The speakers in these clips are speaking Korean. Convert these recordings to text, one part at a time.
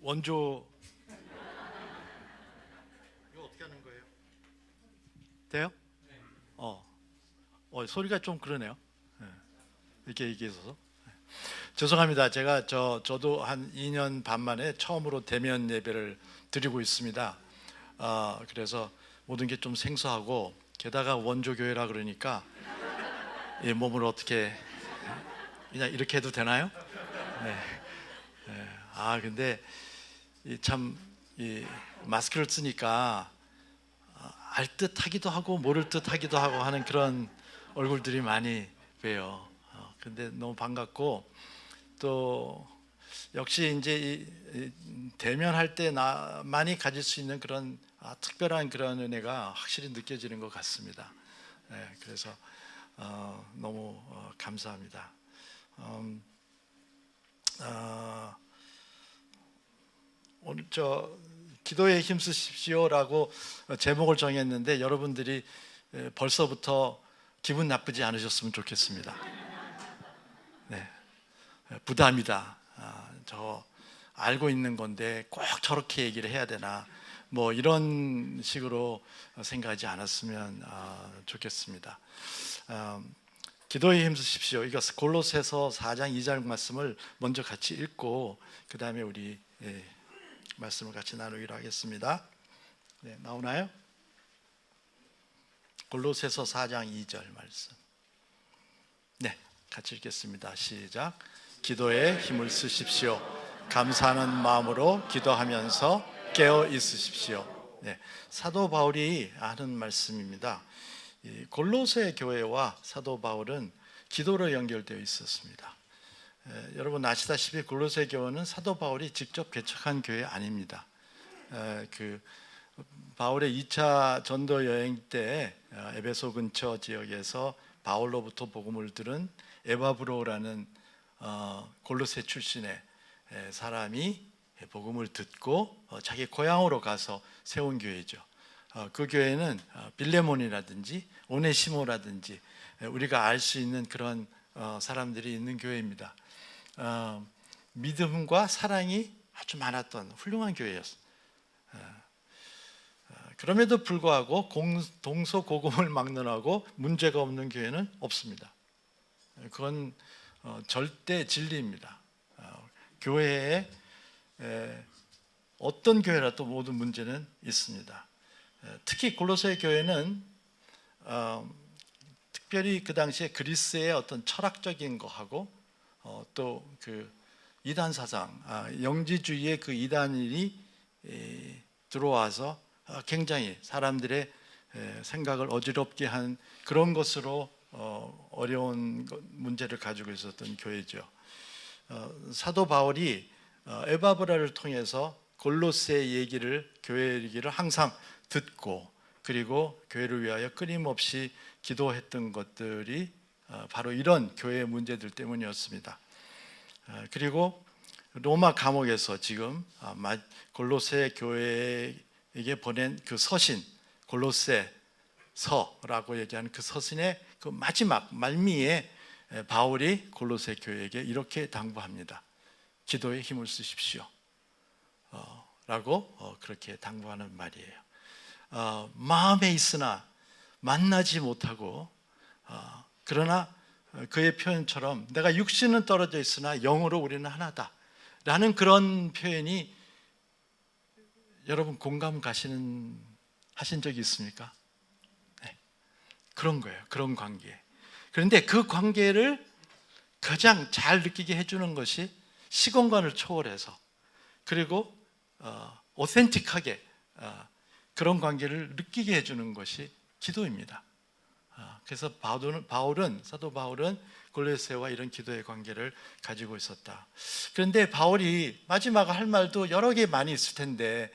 원조 이거 어떻게 하는 거예요? 돼요? 소리가 좀 그러네요. 네. 이렇게 얘기해서 죄송합니다. 제가 저도 한 2년 반 만에 처음으로 대면 예배를 드리고 있습니다. 그래서 모든 게 좀 생소하고 게다가 원조 교회라 그러니까 이 몸을 어떻게 그냥 이렇게 해도 되나요? 네. 근데 이 마스크를 쓰니까 알 듯하기도 하고 모를 듯하기도 하고 하는 그런 얼굴들이 많이 봬요. 근데 너무 반갑고 또 역시 이제 이 대면할 때 나만이 가질 수 있는 그런 특별한 그런 은혜가 확실히 느껴지는 것 같습니다. 그래서 너무 감사합니다. 오늘 기도에 힘쓰십시오라고 제목을 정했는데 여러분들이 벌써부터 기분 나쁘지 않으셨으면 좋겠습니다. 네, 부담이다. 저 알고 있는 건데 꼭 저렇게 얘기를 해야 되나? 뭐 이런 식으로 생각하지 않았으면 좋겠습니다. 기도에 힘쓰십시오. 이거 골로새서 4장 2절 말씀을 먼저 같이 읽고 그 다음에 우리 말씀을 같이 나누기로 하겠습니다. 네, 나오나요? 골로새서 4장 2절 말씀. 네, 같이 읽겠습니다. 시작. 기도에 힘을 쓰십시오. 감사하는 마음으로 기도하면서 깨어 있으십시오. 네, 사도 바울이 하는 말씀입니다. 이 골로새 교회와 사도 바울은 기도로 연결되어 있었습니다. 여러분 아시다시피 골로새 교회는 사도 바울이 직접 개척한 교회 아닙니다. 그 바울의 2차 전도 여행 때 에베소 근처 지역에서 바울로부터 복음을 들은 에바브로라는 골로새 출신의 사람이 복음을 듣고 자기 고향으로 가서 세운 교회죠. 그 교회는 빌레몬이라든지 오네시모라든지 우리가 알 수 있는 그런 사람들이 있는 교회입니다. 믿음과 사랑이 아주 많았던 훌륭한 교회였어요. 그럼에도 불구하고 동서고금을 막론하고 문제가 없는 교회는 없습니다. 그건 절대 진리입니다. 교회에 어떤 교회라도 모든 문제는 있습니다. 특히 골로새 교회는 특별히 그 당시에 그리스의 어떤 철학적인 거하고 또 그 이단 사상, 영지주의의 그 이단이 들어와서 굉장히 사람들의 생각을 어지럽게 한 그런 것으로 어려운 문제를 가지고 있었던 교회죠. 사도 바울이 에바브라를 통해서 골로새 얘기를 교회 얘기를 항상 듣고 그리고 교회를 위하여 끊임없이 기도했던 것들이 바로 이런 교회의 문제들 때문이었습니다. 그리고 로마 감옥에서 지금 골로새 교회에게 보낸 그 서신 골로새서라고 얘기하는 그 서신의 그 마지막 말미에 바울이 골로새 교회에게 이렇게 당부합니다. 기도에 힘을 쓰십시오 라고 그렇게 당부하는 말이에요. 마음에 있으나 만나지 못하고 그러나 그의 표현처럼 내가 육신은 떨어져 있으나 영으로 우리는 하나다 라는 그런 표현이 여러분 공감 하신 적이 있습니까? 네. 그런 거예요. 그런 관계. 그런데 그 관계를 가장 잘 느끼게 해주는 것이 시공간을 초월해서 그리고 오센틱하게 그런 관계를 느끼게 해주는 것이 기도입니다. 그래서 사도 바울은 골로새와 이런 기도의 관계를 가지고 있었다. 그런데 바울이 마지막 할 말도 여러 개 많이 있을 텐데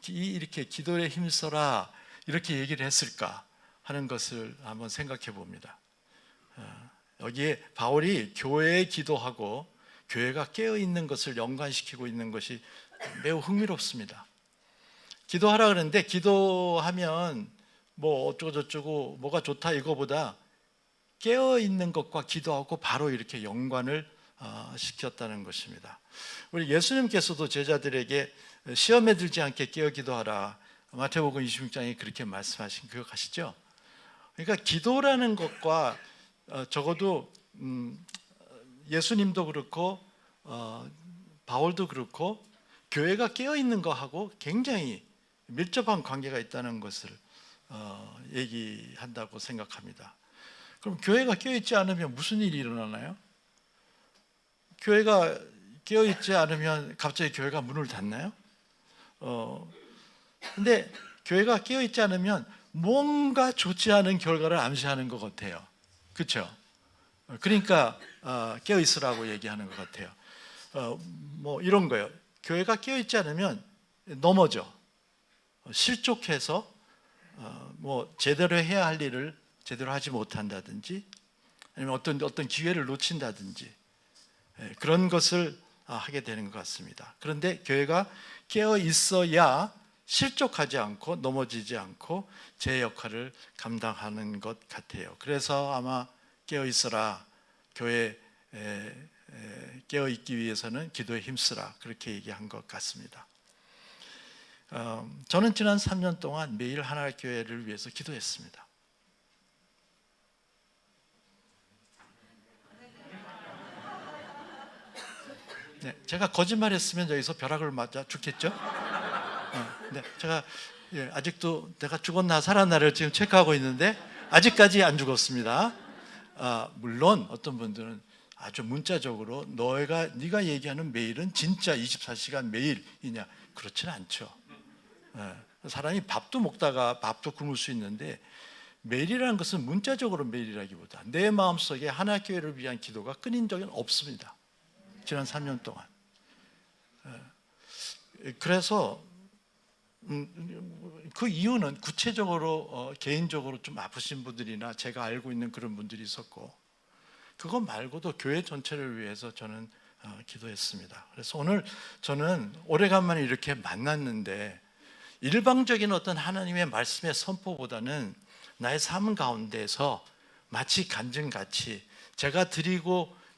이렇게 기도에 힘써라 이렇게 얘기를 했을까 하는 것을 한번 생각해 봅니다. 여기에 바울이 교회에 기도하고 교회가 깨어 있는 것을 연관시키고 있는 것이 매우 흥미롭습니다. 기도하라 그러는데 기도하면 뭐 어쩌고저쩌고 뭐가 좋다 이거보다 깨어 있는 것과 기도하고 바로 이렇게 연관을 시켰다는 것입니다. 우리 예수님께서도 제자들에게 시험에 들지 않게 깨어 기도하라, 마태복음 26장에 그렇게 말씀하신 기억하시죠? 그러니까 기도라는 것과 적어도 예수님도 그렇고 바울도 그렇고 교회가 깨어 있는 것하고 굉장히 밀접한 관계가 있다는 것을 얘기한다고 생각합니다. 그럼 교회가 깨어 있지 않으면 무슨 일이 일어나나요? 교회가 깨어 있지 않으면 갑자기 교회가 문을 닫나요? 근데 교회가 깨어 있지 않으면 뭔가 좋지 않은 결과를 암시하는 것 같아요. 그렇죠? 그러니까 깨어 있으라고 얘기하는 것 같아요. 뭐 이런 거예요. 교회가 깨어 있지 않으면 넘어져, 실족해서 뭐 제대로 해야 할 일을 제대로 하지 못한다든지, 아니면 어떤 기회를 놓친다든지, 그런 것을 하게 되는 것 같습니다. 그런데 교회가 깨어 있어야 실족하지 않고 넘어지지 않고 제 역할을 감당하는 것 같아요. 그래서 아마 깨어 있어라, 교회 깨어 있기 위해서는 기도에 힘쓰라, 그렇게 얘기한 것 같습니다. 저는 지난 3년 동안 매일 하나의 교회를 위해서 기도했습니다. 네, 제가 거짓말했으면 여기서 벼락을 맞아 죽겠죠? 네, 제가 아직도 내가 죽었나 살았나를 지금 체크하고 있는데 아직까지 안 죽었습니다. 물론 어떤 분들은 아주 문자적으로 네가 얘기하는 매일은 진짜 24시간 매일이냐? 그렇지는 않죠. 사람이 밥도 먹다가 밥도 굶을 수 있는데 매일이라는 것은 문자적으로 매일이라기보다 내 마음속에 하나교회를 위한 기도가 끊인 적은 없습니다. 지난 3년 동안. 그래서 그 이유는 구체적으로 개인적으로 좀 아프신 분들이나 제가 알고 있는 그런 분들이 있었고, 그것 말고도 교회 전체를 위해서 저는 기도했습니다. 그래서 오늘 저는 오래간만에 이렇게 만났는데 일방적인 어떤 하나님의 말씀의 선포보다는 나의 삶 가운데서 마치 간증같이 제가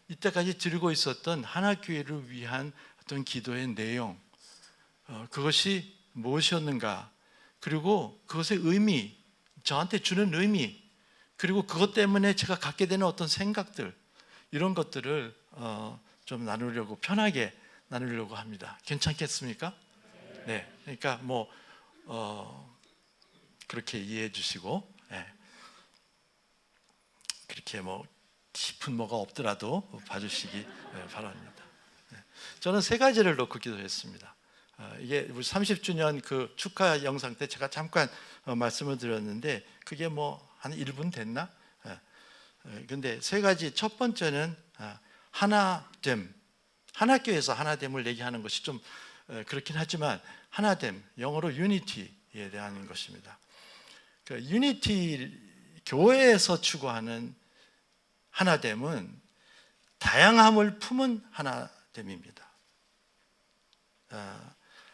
이때까지 드리고 있었던 하나교회를 위한 어떤 기도의 내용, 그것이 무엇이었는가, 그리고 그것의 의미, 저한테 주는 의미, 그리고 그것 때문에 제가 갖게 되는 어떤 생각들, 이런 것들을 좀 편하게 나누려고 합니다. 괜찮겠습니까? 네, 그러니까 그렇게 이해해 주시고, 그렇게 깊은 뭐가 없더라도 봐주시기 바랍니다. 저는 세 가지를 놓고 기도했습니다. 이게 우리 30주년 그 축하 영상 때 제가 잠깐 말씀을 드렸는데 그게 한 1분 됐나? 근데 세 가지. 첫 번째는 하나됨, 하나교회에서 하나됨을 얘기하는 것이 좀 그렇긴 하지만 하나됨, 영어로 유니티에 대한 것입니다. 그 유니티, 교회에서 추구하는 하나됨은 다양함을 품은 하나됨입니다.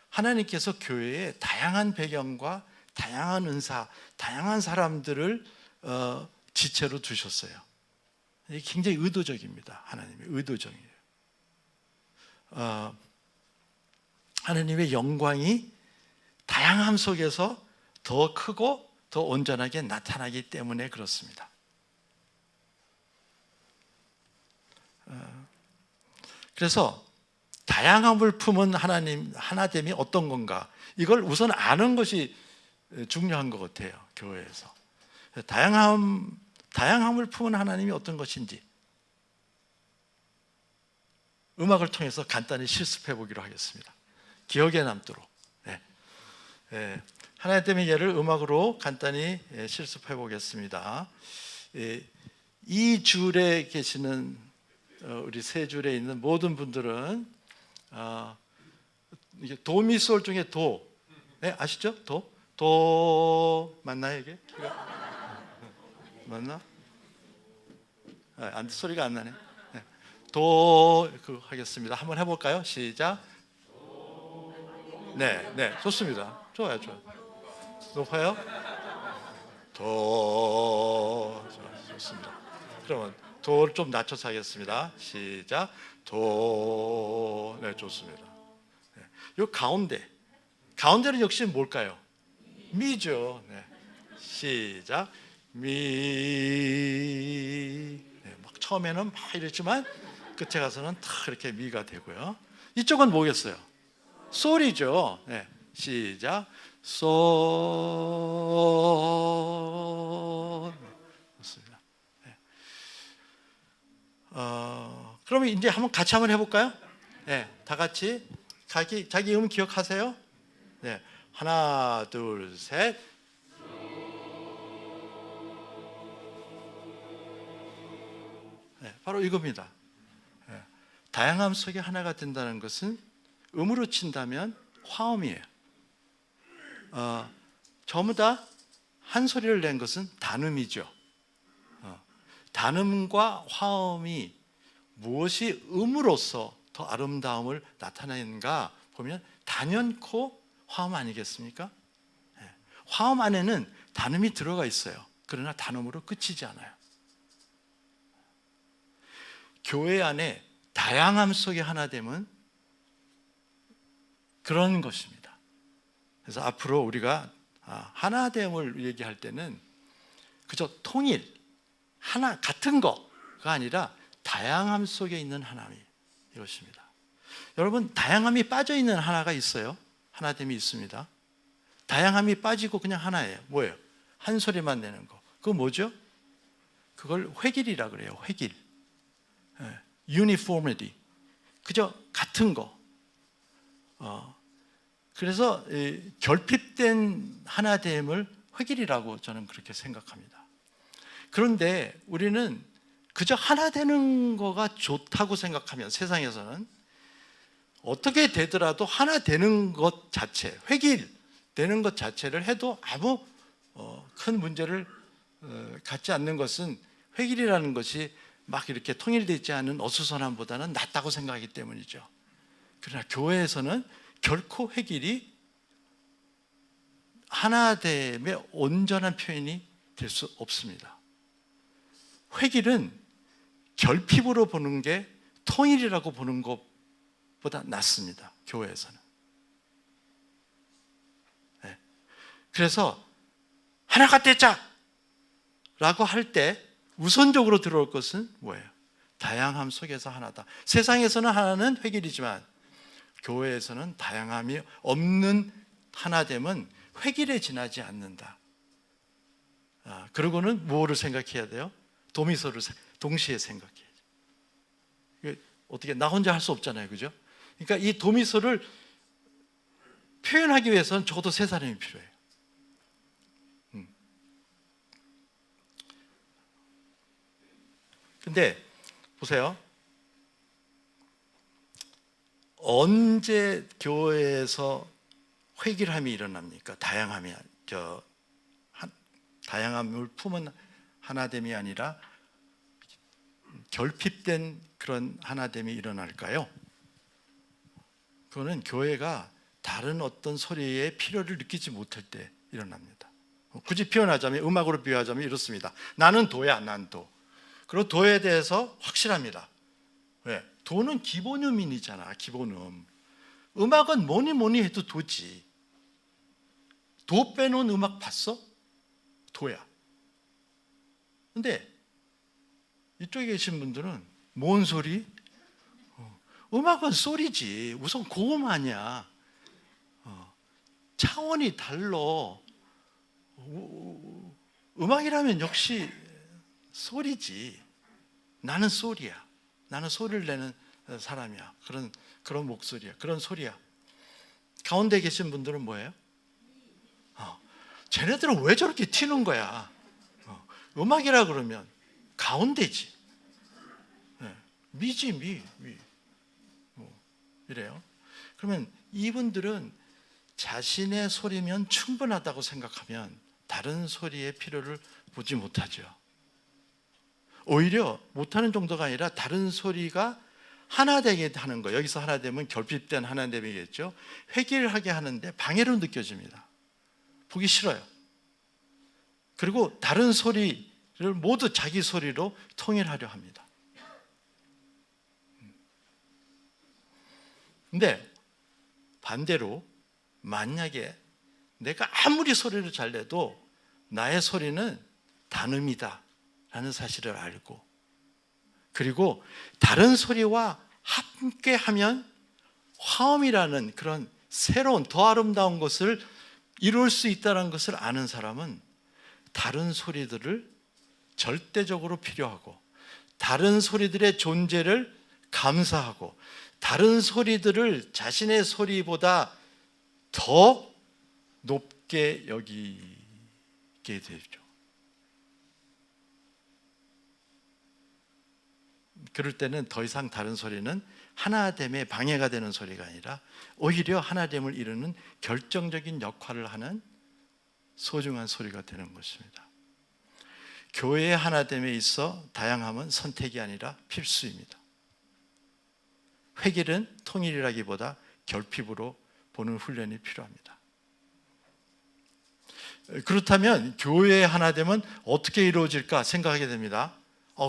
하나님께서 교회에 다양한 배경과 다양한 은사, 다양한 사람들을 지체로 두셨어요. 이게 굉장히 의도적입니다. 하나님의 의도적이에요. 하나님의 영광이 다양함 속에서 더 크고 더 온전하게 나타나기 때문에 그렇습니다. 그래서 다양함을 품은 하나됨이 어떤 건가, 이걸 우선 아는 것이 중요한 것 같아요. 교회에서 다양함을 품은 하나님이 어떤 것인지 음악을 통해서 간단히 실습해 보기로 하겠습니다. 기억에 남도록. 하나됨의 예를 음악으로 간단히 실습해 보겠습니다. 이 줄에 계시는 우리 세 줄에 있는 모든 분들은 이게 도미솔 중에 도, 아시죠? 도 맞나요 이게? 맞나? 소리가 안 나네. 하겠습니다. 한번 해볼까요? 시작. 네, 좋습니다. 좋아요. 높아요? 좋습니다. 그러면 도를 좀 낮춰서 하겠습니다. 시작. 도. 네, 좋습니다. 네. 요 가운데는 역시 뭘까요? 미죠. 네. 시작. 미. 네, 막 처음에는 막 이랬지만 끝에 가서는 탁 이렇게 미가 되고요. 이쪽은 뭐겠어요? 솔이죠. 네. 시작. 솔. 좋습니다. 네. 그러면 이제 같이 한번 해볼까요? 네, 다 같이 자기 음 기억하세요? 네, 하나, 둘, 셋. 네, 바로 이겁니다. 네, 다양함 속에 하나가 된다는 것은 음으로 친다면 화음이에요. 전부 다 한 소리를 낸 것은 단음이죠. 단음과 화음이 무엇이 음으로서 더 아름다움을 나타내는가 보면 단연코 화음 아니겠습니까? 화음 안에는 단음이 들어가 있어요. 그러나 단음으로 끝이지 않아요. 교회 안에 다양함 속에 하나됨은 그런 것입니다. 그래서 앞으로 우리가 하나됨을 얘기할 때는 그저 통일, 하나 같은 거가 아니라 다양함 속에 있는 하나님, 이것입니다. 여러분, 다양함이 빠져 있는 하나가 있어요. 하나됨이 있습니다. 다양함이 빠지고 그냥 하나예요. 뭐예요? 한 소리만 내는 거. 그거 뭐죠? 그걸 회길이라 그래요. 회길. uniformity. 그저 같은 거. 그래서 결핍된 하나됨을 회길이라고 저는 그렇게 생각합니다. 그런데 우리는 그저 하나 되는 거가 좋다고 생각하면 세상에서는 어떻게 되더라도 하나 되는 것 자체, 회길되는 것 자체를 해도 아무 큰 문제를 갖지 않는 것은 회길이라는 것이 막 이렇게 통일되어 있지 않은 어수선함보다는 낫다고 생각하기 때문이죠. 그러나 교회에서는 결코 회길이 하나됨의 온전한 표현이 될 수 없습니다. 회길은 결핍으로 보는 게 통일이라고 보는 것보다 낫습니다. 교회에서는. 네. 그래서 하나가 되자! 라고 할 때 우선적으로 들어올 것은 뭐예요? 다양함 속에서 하나다. 세상에서는 하나는 회길이지만 교회에서는 다양함이 없는 하나됨은 회길에 지나지 않는다. 그러고는 뭐를 생각해야 돼요? 도미소를 동시에 생각해야죠. 어떻게 나 혼자 할 수 없잖아요, 그죠? 그러니까 이 도미소를 표현하기 위해서는 적어도 세 사람이 필요해요. 근데 보세요. 언제 교회에서 회길함이 일어납니까? 다양함을 품은 하나됨이 아니라 결핍된 그런 하나됨이 일어날까요? 그거는 교회가 다른 어떤 소리의 필요를 느끼지 못할 때 일어납니다. 굳이 표현하자면, 음악으로 비유하자면 이렇습니다. 나는 도야, 난 도. 그리고 도에 대해서 확실합니다. 왜? 도는 기본음이잖아, 기본음. 음악은 뭐니 해도 도지. 도 빼놓은 음악 봤어? 도야. 근데 이쪽에 계신 분들은 뭔 소리? 음악은 소리지. 우선 고음 아니야. 차원이 달라. 음악이라면 역시 소리지. 나는 소리야. 나는 소리를 내는 사람이야. 그런 목소리야. 그런 소리야. 가운데 계신 분들은 뭐예요? 쟤네들은 왜 저렇게 튀는 거야? 음악이라 그러면 가운데지. 미지, 미. 이래요. 그러면 이분들은 자신의 소리면 충분하다고 생각하면 다른 소리의 필요를 보지 못하죠. 오히려 못하는 정도가 아니라 다른 소리가 하나 되게 하는 거예요. 여기서 하나 되면 결핍된 하나됨이겠죠. 회개하게 하는데 방해로 느껴집니다. 보기 싫어요. 그리고 다른 소리를 모두 자기 소리로 통일하려 합니다. 근데 반대로 만약에 내가 아무리 소리를 잘 내도 나의 소리는 단음이다 라는 사실을 알고, 그리고 다른 소리와 함께 하면 화음이라는 그런 새로운 더 아름다운 것을 이룰 수 있다는 것을 아는 사람은 다른 소리들을 절대적으로 필요하고, 다른 소리들의 존재를 감사하고, 다른 소리들을 자신의 소리보다 더 높게 여기게 되죠. 그럴 때는 더 이상 다른 소리는 하나됨에 방해가 되는 소리가 아니라 오히려 하나됨을 이루는 결정적인 역할을 하는 소중한 소리가 되는 것입니다. 교회의 하나됨에 있어 다양함은 선택이 아니라 필수입니다. 획일은 통일이라기보다 결핍으로 보는 훈련이 필요합니다. 그렇다면 교회의 하나됨은 어떻게 이루어질까 생각하게 됩니다.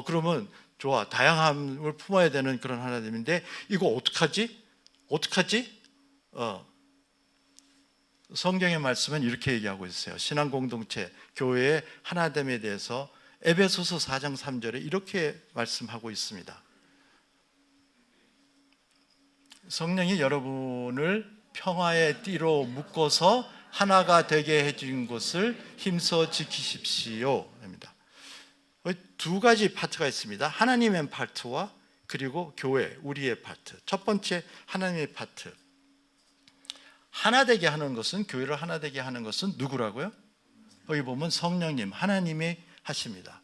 그러면 좋아, 다양함을 품어야 되는 그런 하나됨인데 이거 어떡하지? 성경의 말씀은 이렇게 얘기하고 있어요. 신앙 공동체, 교회의 하나됨에 대해서 에베소서 4장 3절에 이렇게 말씀하고 있습니다. 성령이 여러분을 평화의 띠로 묶어서 하나가 되게 해준 것을 힘써 지키십시오 입니다. 두 가지 파트가 있습니다. 하나님의 파트와 그리고 교회, 우리의 파트. 첫 번째 하나님의 파트. 하나 되게 하는 것은, 교회를 하나 되게 하는 것은 누구라고요? 여기 보면 성령님, 하나님이 하십니다.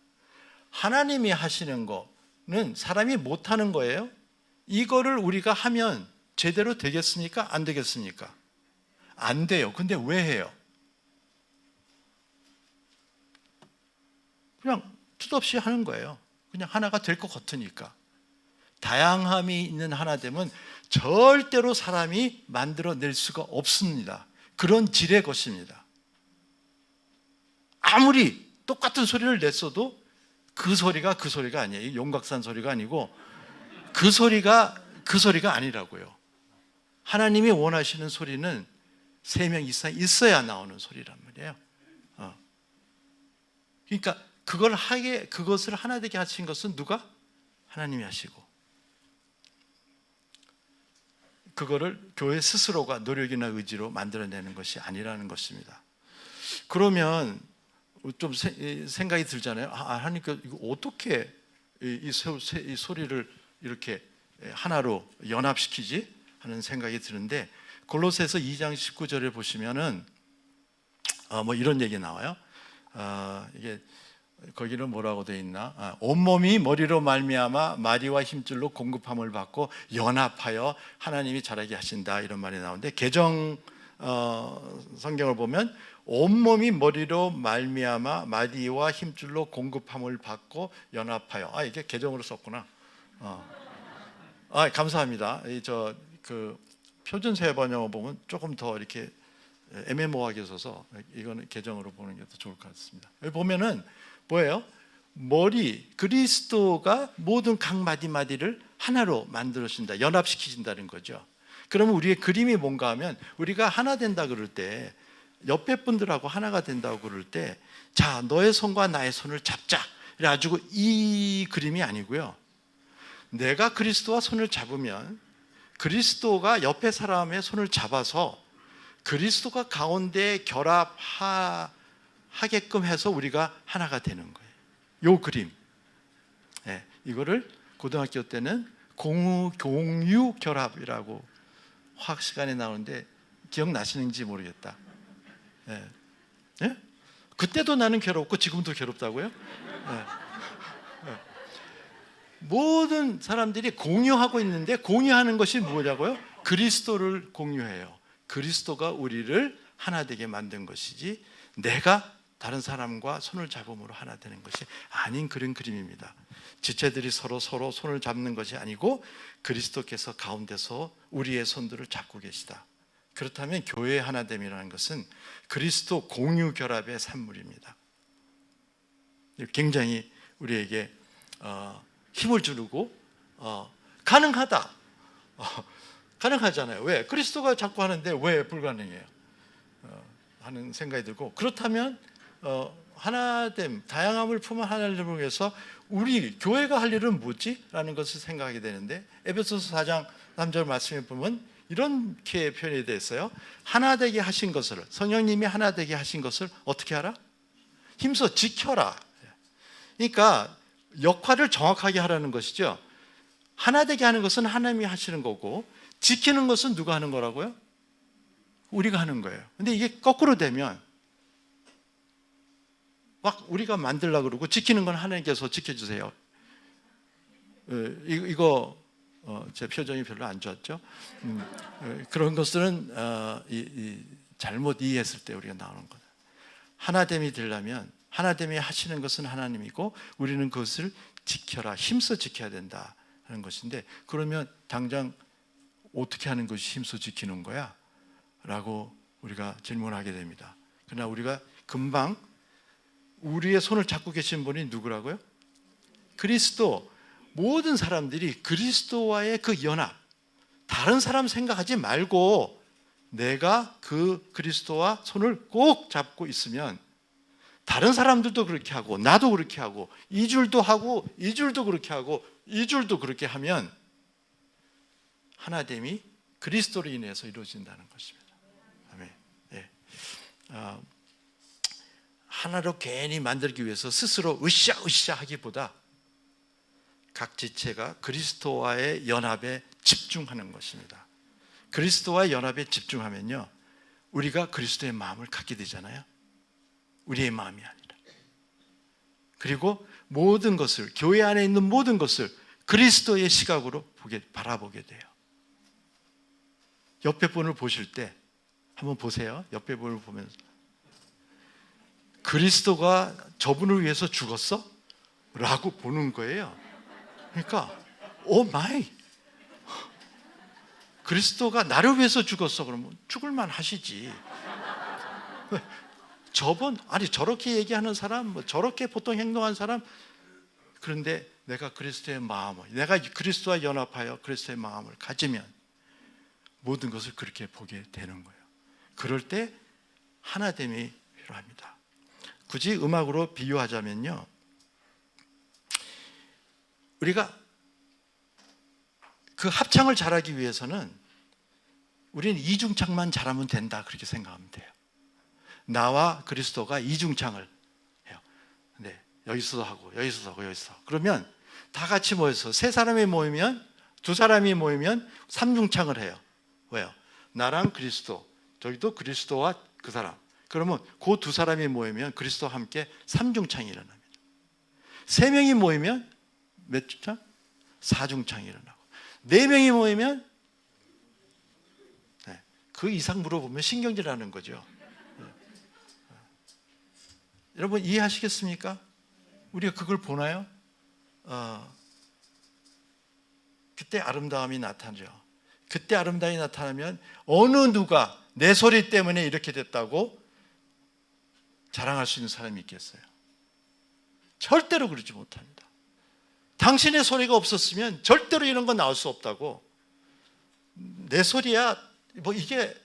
하나님이 하시는 거는 사람이 못하는 거예요. 이거를 우리가 하면 제대로 되겠습니까? 안 되겠습니까? 안 돼요. 근데 왜 해요? 그냥 뜻없이 하는 거예요. 그냥 하나가 될 것 같으니까. 다양함이 있는 하나됨은 절대로 사람이 만들어낼 수가 없습니다. 그런 질의 것입니다. 아무리 똑같은 소리를 냈어도 그 소리가 아니에요. 용각산 소리가 아니고 그 소리가 아니라고요. 하나님이 원하시는 소리는 3명 이상 있어야 나오는 소리란 말이에요. 그러니까 그것을 하나 되게 하신 것은 누가? 하나님이 하시고, 그거를 교회 스스로가 노력이나 의지로 만들어내는 것이 아니라는 것입니다. 그러면 좀 생각이 들잖아요. 하나님께 이거 어떻게 이 소리를 이렇게 하나로 연합시키지? 하는 생각이 드는데, 골로새서 2장 19절에 보시면은 이런 얘기 나와요. 이게 거기는 뭐라고 되어 있나? 온몸이 머리로 말미암아 마디와 힘줄로 공급함을 받고 연합하여 하나님이 자라게 하신다, 이런 말이 나오는데, 개정 성경을 보면 온몸이 머리로 말미암아 마디와 힘줄로 공급함을 받고 연합하여. 이게 개정으로 썼구나. 감사합니다. 표준세 번역을 보면 조금 더 이렇게 애매모호하게 써서 이거는 개정으로 보는 게 더 좋을 것 같습니다. 여기 보면은 뭐예요? 그리스도가 모든 각 마디마디를 하나로 만들어진다, 연합시키신다는 거죠. 그러면 우리의 그림이 뭔가 하면, 우리가 하나 된다 그럴 때, 옆에 분들하고 하나가 된다고 그럴 때, 자, 너의 손과 나의 손을 잡자, 그래가지고 이 그림이 아니고요. 내가 그리스도와 손을 잡으면 그리스도가 옆에 사람의 손을 잡아서 그리스도가 가운데 결합하게끔 해서 우리가 하나가 되는 거예요. 요 그림. 이거를 고등학교 때는 공유 결합이라고 화학 시간에 나오는데 기억나시는지 모르겠다. 그때도 나는 괴롭고 지금도 괴롭다고요? 모든 사람들이 공유하고 있는데, 공유하는 것이 뭐냐고요? 그리스도를 공유해요. 그리스도가 우리를 하나 되게 만든 것이지, 내가 다른 사람과 손을 잡음으로 하나 되는 것이 아닌 그런 그림입니다. 지체들이 서로 손을 잡는 것이 아니고 그리스도께서 가운데서 우리의 손들을 잡고 계시다. 그렇다면 교회의 하나됨이라는 것은 그리스도 공유 결합의 산물입니다. 굉장히 우리에게 힘을 주고 가능하다. 가능하잖아요. 왜? 그리스도가 자꾸 하는데 왜 불가능해요? 하는 생각이 들고, 그렇다면 하나됨, 다양함을 품은 하나님을 위해서 우리 교회가 할 일은 뭐지? 라는 것을 생각하게 되는데, 에베소서 4장 3절 말씀에 보면 이렇게 표현이 되어 있어요. 하나 되게 하신 것을, 성령님이 하나 되게 하신 것을 어떻게 하라? 힘써 지켜라. 그러니까 역할을 정확하게 하라는 것이죠. 하나 되게 하는 것은 하나님이 하시는 거고, 지키는 것은 누가 하는 거라고요? 우리가 하는 거예요. 근데 이게 거꾸로 되면 막 우리가 만들려고 그러고, 지키는 건 하나님께서 지켜주세요. 이거 제 표정이 별로 안 좋았죠? 그런 것들은 잘못 이해했을 때 우리가 나오는 거예요. 하나됨이 되려면, 하나됨이 하시는 것은 하나님이고 우리는 그것을 지켜라, 힘써 지켜야 된다 하는 것인데, 그러면 당장 어떻게 하는 것이 힘써 지키는 거야? 라고 우리가 질문하게 됩니다. 그러나 우리가 금방 우리의 손을 잡고 계신 분이 누구라고요? 그리스도. 모든 사람들이 그리스도와의 그 연합, 다른 사람 생각하지 말고 내가 그 그리스도와 손을 꼭 잡고 있으면, 다른 사람들도 그렇게 하고 나도 그렇게 하고 이 줄도 하고 이 줄도 그렇게 하고 이 줄도 그렇게 하면 하나됨이 그리스도로 인해서 이루어진다는 것입니다. 아멘. 예. 하나로 괜히 만들기 위해서 스스로 으쌰으쌰 하기보다 각 지체가 그리스도와의 연합에 집중하는 것입니다. 그리스도와의 연합에 집중하면요, 우리가 그리스도의 마음을 갖게 되잖아요. 우리의 마음이 아니라. 그리고 모든 것을, 교회 안에 있는 모든 것을 그리스도의 시각으로 바라보게 돼요. 옆에 분을 보실 때 한번 보세요. 옆에 분을 보면서 그리스도가 저분을 위해서 죽었어? 라고 보는 거예요. 그러니까 오 마이, 그리스도가 나를 위해서 죽었어. 그러면 죽을만 하시지. 아니 저렇게 얘기하는 사람, 저렇게 보통 행동하는 사람, 그런데 내가 그리스도의 마음을, 내가 그리스도와 연합하여 그리스도의 마음을 가지면 모든 것을 그렇게 보게 되는 거예요. 그럴 때 하나됨이 필요합니다. 굳이 음악으로 비유하자면요, 우리가 그 합창을 잘하기 위해서는 우리는 이중창만 잘하면 된다, 그렇게 생각하면 돼요. 나와 그리스도가 이중창을 해요. 네, 여기서도 하고 여기서도 하고 여기서 하고. 그러면 다 같이 모여서 세 사람이 모이면, 두 사람이 모이면 삼중창을 해요. 왜요? 나랑 그리스도, 저기도 그리스도와 그 사람. 그러면 그 두 사람이 모이면 그리스도와 함께 삼중창이 일어납니다. 세 명이 모이면 몇 중창? 사중창이 일어나고, 네 명이 모이면, 네, 그 이상 물어보면 신경질하는 거죠. 여러분 이해하시겠습니까? 우리가 그걸 보나요? 그때 아름다움이 나타나죠. 그때 아름다움이 나타나면 어느 누가 내 소리 때문에 이렇게 됐다고 자랑할 수 있는 사람이 있겠어요? 절대로 그러지 못합니다. 당신의 소리가 없었으면 절대로 이런 건 나올 수 없다고. 내 소리야, 이게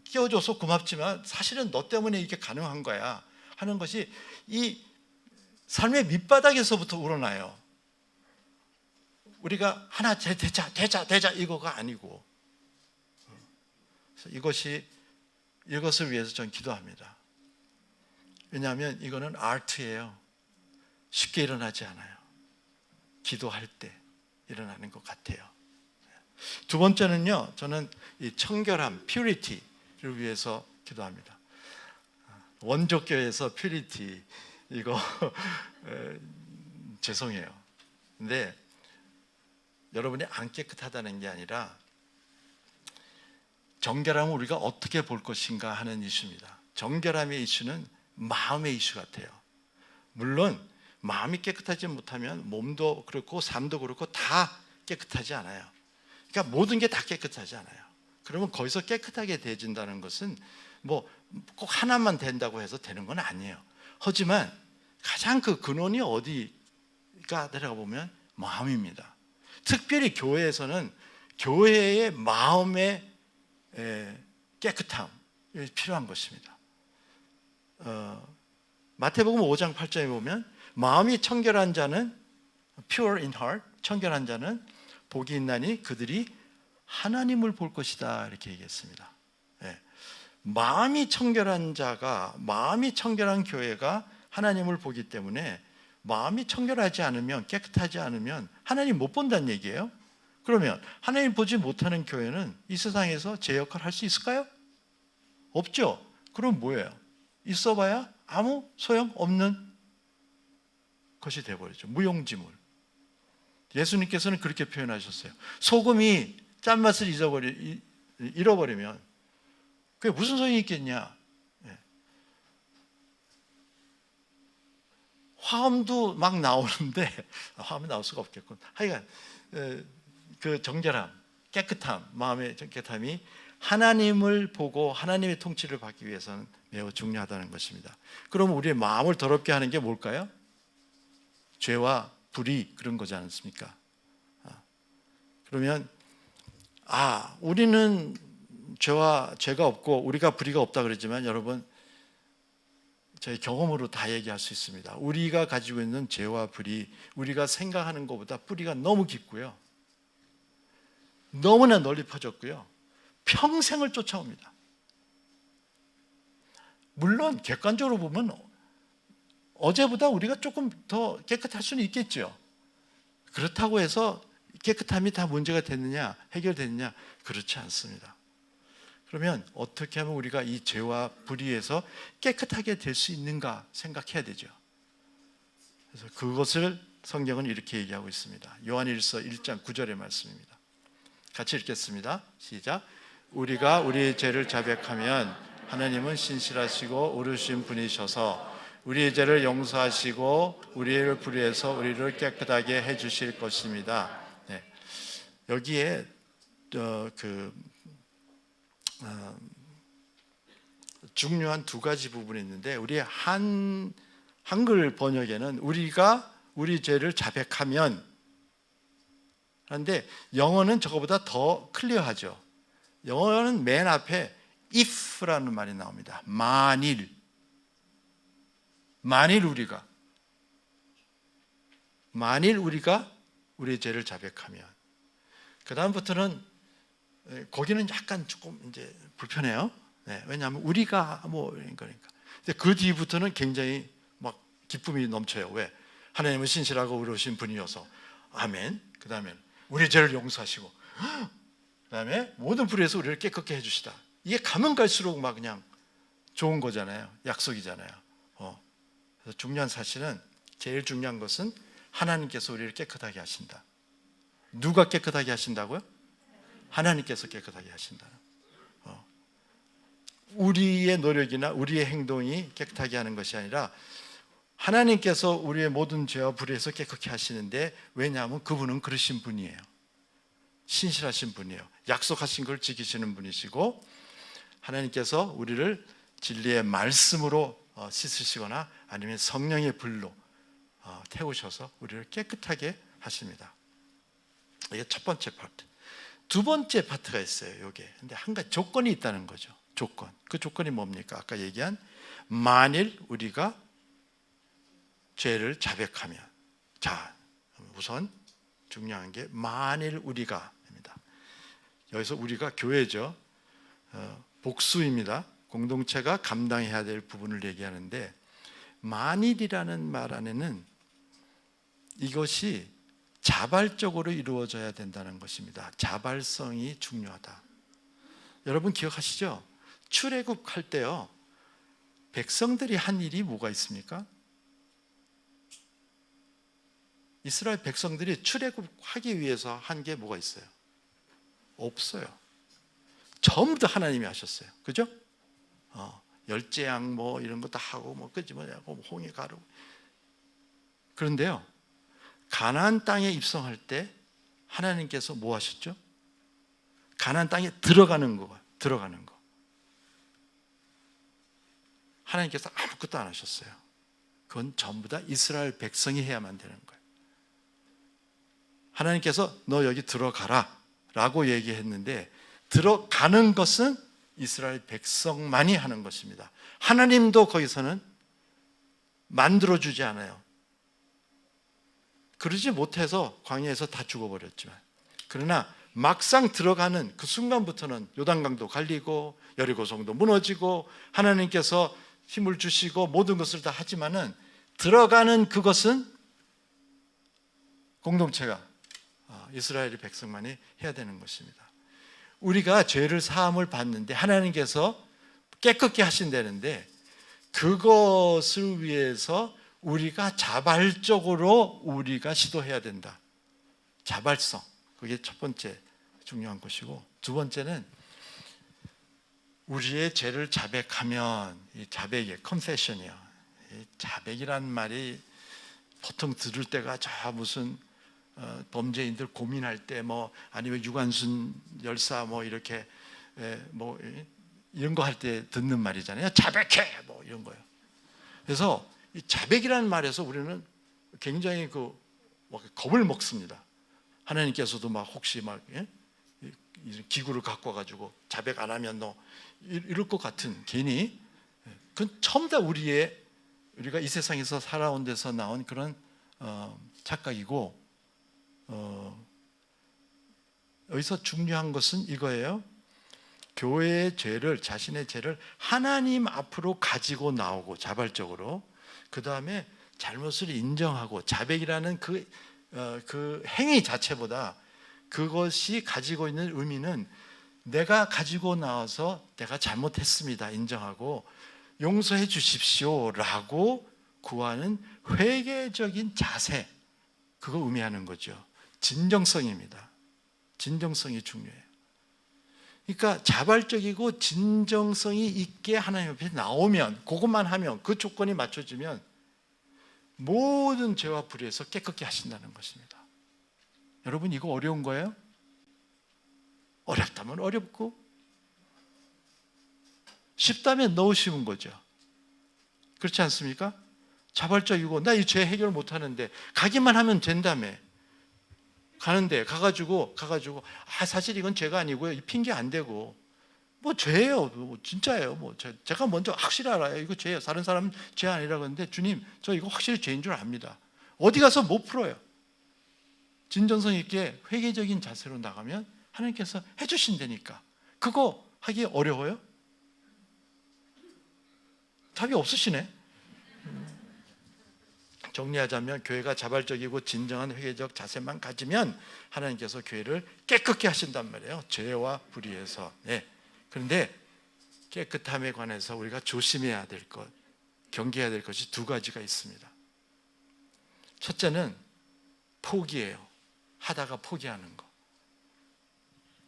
끼워줘서 고맙지만 사실은 너 때문에 이게 가능한 거야 하는 것이 이 삶의 밑바닥에서부터 우러나요. 우리가 하나 되자 이거가 아니고, 이것을 위해서 전 기도합니다. 왜냐하면 이거는 아트예요. 쉽게 일어나지 않아요. 기도할 때 일어나는 것 같아요. 두 번째는요, 저는 이 청결함, 퓨리티를 위해서 기도합니다. 원조교에서 퓨리티, 이거 죄송해요. 근데 여러분이 안 깨끗하다는 게 아니라 정결함을 우리가 어떻게 볼 것인가 하는 이슈입니다. 정결함의 이슈는 마음의 이슈 같아요. 물론 마음이 깨끗하지 못하면 몸도 그렇고 삶도 그렇고 다 깨끗하지 않아요. 그러니까 모든 게 다 깨끗하지 않아요. 그러면 거기서 깨끗하게 되어진다는 것은 꼭 하나만 된다고 해서 되는 건 아니에요. 하지만 가장 그 근원이 어디가 내려가 보면 마음입니다. 특별히 교회에서는 교회의 마음의 깨끗함이 필요한 것입니다. 마태복음 5장 8절에 보면 마음이 청결한 자는 pure in heart, 청결한 자는 복이 있나니 그들이 하나님을 볼 것이다 이렇게 얘기했습니다. 마음이 청결한 자가, 마음이 청결한 교회가 하나님을 보기 때문에 마음이 청결하지 않으면, 깨끗하지 않으면 하나님 못 본다는 얘기예요. 그러면 하나님 보지 못하는 교회는 이 세상에서 제 역할을 할 수 있을까요? 없죠. 그럼 뭐예요? 있어봐야 아무 소용없는 것이 되어버리죠. 무용지물. 예수님께서는 그렇게 표현하셨어요. 소금이 짠맛을 잃어버리면 그게 무슨 소용이 있겠냐? 화음도 막 나오는데 화음이 나올 수가 없겠군. 하여간 그 정결함, 깨끗함, 마음의 깨끗함이 하나님을 보고 하나님의 통치를 받기 위해서는 매우 중요하다는 것입니다. 그럼 우리의 마음을 더럽게 하는 게 뭘까요? 죄와 불의, 그런 거지 않습니까? 그러면 우리는 죄가 없고 우리가 불의가 없다 그러지만 여러분, 저희 경험으로 다 얘기할 수 있습니다. 우리가 가지고 있는 죄와 불의, 우리가 생각하는 것보다 뿌리가 너무 깊고요, 너무나 널리 퍼졌고요, 평생을 쫓아옵니다. 물론 객관적으로 보면 어제보다 우리가 조금 더 깨끗할 수는 있겠죠. 그렇다고 해서 깨끗함이 다 문제가 됐느냐, 해결됐느냐, 그렇지 않습니다. 그러면 어떻게 하면 우리가 이 죄와 불의에서 깨끗하게 될 수 있는가 생각해야 되죠. 그래서 그것을 성경은 이렇게 얘기하고 있습니다. 요한일서 1장 9절의 말씀입니다. 같이 읽겠습니다. 시작. 우리가 우리의 죄를 자백하면 하나님은 신실하시고 오르신 분이셔서 우리의 죄를 용서하시고 우리의 불의에서 우리를 깨끗하게 해주실 것입니다. 여기에 중요한 두 가지 부분이 있는데, 우리의 한글 번역에는 우리가 우리 죄를 자백하면 하는데, 영어는 저거보다 더 클리어하죠. 영어는 맨 앞에 if라는 말이 나옵니다. 만일 우리가 우리의 죄를 자백하면, 그 다음부터는 거기는 약간 조금 이제 불편해요. 왜냐하면 우리가 뭐 그러니까. 근데 그 뒤부터는 굉장히 막 기쁨이 넘쳐요. 왜? 하나님은 신실하고 의로우신 분이어서 아멘. 그 다음에 우리 죄를 용서하시고, 그 다음에 모든 불의에서 우리를 깨끗게 해주시다. 이게 가면 갈수록 막 그냥 좋은 거잖아요. 약속이잖아요. 그래서 중요한 사실은, 제일 중요한 것은 하나님께서 우리를 깨끗하게 하신다. 누가 깨끗하게 하신다고요? 하나님께서 깨끗하게 하신다. 우리의 노력이나 우리의 행동이 깨끗하게 하는 것이 아니라 하나님께서 우리의 모든 죄와 불의에서 깨끗게 하시는데, 왜냐하면 그분은 그러신 분이에요. 신실하신 분이에요. 약속하신 걸 지키시는 분이시고, 하나님께서 우리를 진리의 말씀으로 씻으시거나 아니면 성령의 불로 태우셔서 우리를 깨끗하게 하십니다. 이게 첫 번째 파트. 두 번째 파트가 있어요. 요게. 근데 한 가지 조건이 있다는 거죠. 조건. 그 조건이 뭡니까? 아까 얘기한 만일 우리가 죄를 자백하면. 자, 우선 중요한 게 만일 우리가입니다. 여기서 우리가 교회죠. 복수입니다. 공동체가 감당해야 될 부분을 얘기하는데, 만일이라는 말 안에는 이것이 자발적으로 이루어져야 된다는 것입니다. 자발성이 중요하다. 여러분 기억하시죠? 출애굽할 때요, 백성들이 한 일이 뭐가 있습니까? 이스라엘 백성들이 출애굽하기 위해서 한 게 뭐가 있어요? 없어요. 전부 다 하나님이 하셨어요. 그죠? 열재양 뭐 이런 거 다 하고 뭐 끄집어내고 뭐 홍해 가르고. 그런데요, 가나안 땅에 입성할 때 하나님께서 뭐 하셨죠? 가나안 땅에 들어가는 거. 하나님께서 아무것도 안 하셨어요. 그건 전부 다 이스라엘 백성이 해야만 되는 거예요. 하나님께서 너 여기 들어가라 라고 얘기했는데, 들어가는 것은 이스라엘 백성만이 하는 것입니다. 하나님도 거기서는 만들어주지 않아요. 그러지 못해서 광야에서 다 죽어버렸지만, 그러나 막상 들어가는 그 순간부터는 요단강도 갈리고 여리고성도 무너지고 하나님께서 힘을 주시고 모든 것을 다 하지만은, 들어가는 그것은 공동체가 이스라엘의 백성만이 해야 되는 것입니다. 우리가 죄를 사함을 받는데 하나님께서 깨끗게 하신다는데, 그것을 위해서 우리가 자발적으로 우리가 시도해야 된다. 자발성, 그게 첫 번째 중요한 것이고, 두 번째는 우리의 죄를 자백하면, 이 자백의 컨페션이요. 이 자백이란 말이 보통 들을 때가 저 무슨 범죄인들 고민할 때 뭐 아니면 유관순 열사 뭐 이렇게 뭐 이런 거 할 때 듣는 말이잖아요. 자백해 뭐 이런 거요. 그래서 이 자백이라는 말에서 우리는 굉장히 겁을 먹습니다. 하나님께서도 막 혹시 막 기구를 갖고 와가지고 자백 안 하면 너 이럴 것 같은, 괜히 그건 처음 다 우리가 이 세상에서 살아온 데서 나온 그런 착각이고, 여기서 중요한 것은 이거예요. 교회의 죄를, 자신의 죄를 하나님 앞으로 가지고 나오고 자발적으로, 그 다음에 잘못을 인정하고, 자백이라는 그 행위 자체보다 그것이 가지고 있는 의미는 내가 가지고 나와서 내가 잘못했습니다 인정하고 용서해 주십시오 라고 구하는 회개적인 자세, 그거 의미하는 거죠. 진정성입니다. 진정성이 중요해요. 그러니까 자발적이고 진정성이 있게 하나님 앞에 나오면, 그것만 하면, 그 조건이 맞춰지면 모든 죄와 불의에서 깨끗게 하신다는 것입니다. 여러분, 이거 어려운 거예요? 어렵다면 어렵고, 쉽다면 너무 쉬운 거죠. 그렇지 않습니까? 자발적이고, 나 이 죄 해결 못하는데 가기만 하면 된다며. 가는데 가가지고 사실 이건 죄가 아니고요, 이 핑계 안 되고, 뭐 죄예요, 뭐 진짜예요, 뭐 제가 먼저 확실히 알아요, 이거 죄예요. 다른 사람은 죄 아니라고 했는데, 주님 저 이거 확실히 죄인 줄 압니다. 어디 가서 못 풀어요. 진정성 있게 회개적인 자세로 나가면 하나님께서 해주신다니까. 그거 하기 어려워요? 답이 없으시네. 정리하자면, 교회가 자발적이고 진정한 회개적 자세만 가지면 하나님께서 교회를 깨끗게 하신단 말이에요. 죄와 불의에서. 네. 그런데 깨끗함에 관해서 우리가 조심해야 될 것, 경계해야 될 것이 두 가지가 있습니다. 첫째는 포기예요. 하다가 포기하는 거.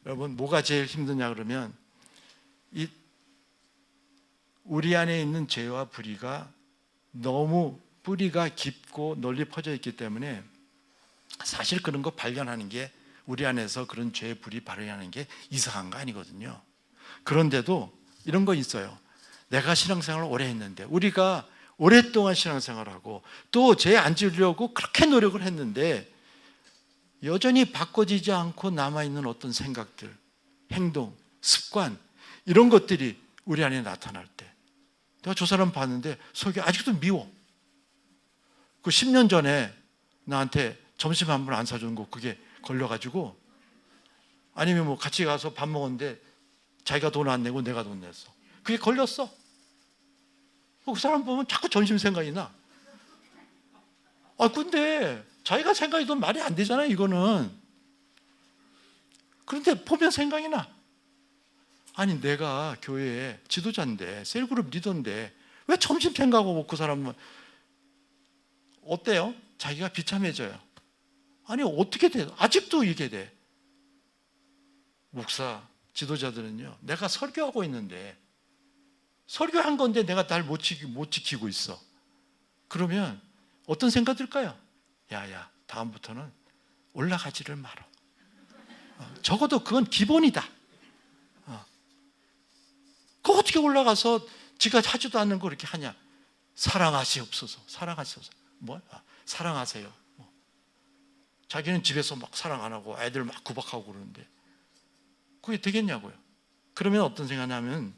여러분, 뭐가 제일 힘드냐 그러면, 우리 안에 있는 죄와 불의가 너무 뿌리가 깊고 널리 퍼져 있기 때문에 사실 그런 거 발견하는 게, 우리 안에서 그런 죄, 불의 발견하는 게 이상한 거 아니거든요. 그런데도 이런 거 있어요. 내가 신앙생활을 오래 했는데, 우리가 오랫동안 신앙생활하고 또 죄 안 지으려고 그렇게 노력을 했는데 여전히 바꿔지지 않고 남아있는 어떤 생각들, 행동, 습관, 이런 것들이 우리 안에 나타날 때, 내가 저 사람 봤는데 속이 아직도 미워. 그 10년 전에 나한테 점심 한 번 안 사준 거, 그게 걸려가지고, 아니면 뭐 같이 가서 밥 먹었는데 자기가 돈 안 내고 내가 돈 냈어. 그게 걸렸어. 그 사람 보면 자꾸 점심 생각이 나. 근데 자기가 생각해도 말이 안 되잖아요, 이거는. 그런데 보면 생각이 나. 아니, 내가 교회에 지도자인데, 셀그룹 리더인데 왜 점심 생각하고 그 사람은 어때요? 자기가 비참해져요. 아니, 어떻게 돼? 아직도 이게 돼. 목사, 지도자들은요, 내가 설교하고 있는데, 설교한 건데 내가 날 못 지키고 있어. 그러면 어떤 생각 들까요? 야야, 다음부터는 올라가지를 마라. 적어도 그건 기본이다. 그거 어떻게 올라가서 지가 하지도 않는 거 이렇게 하냐. 사랑하시옵소서. 사랑하시옵소서. 뭐야? 사랑하세요. 자기는 집에서 막 사랑 안 하고 애들 막 구박하고 그러는데 그게 되겠냐고요. 그러면 어떤 생각하냐면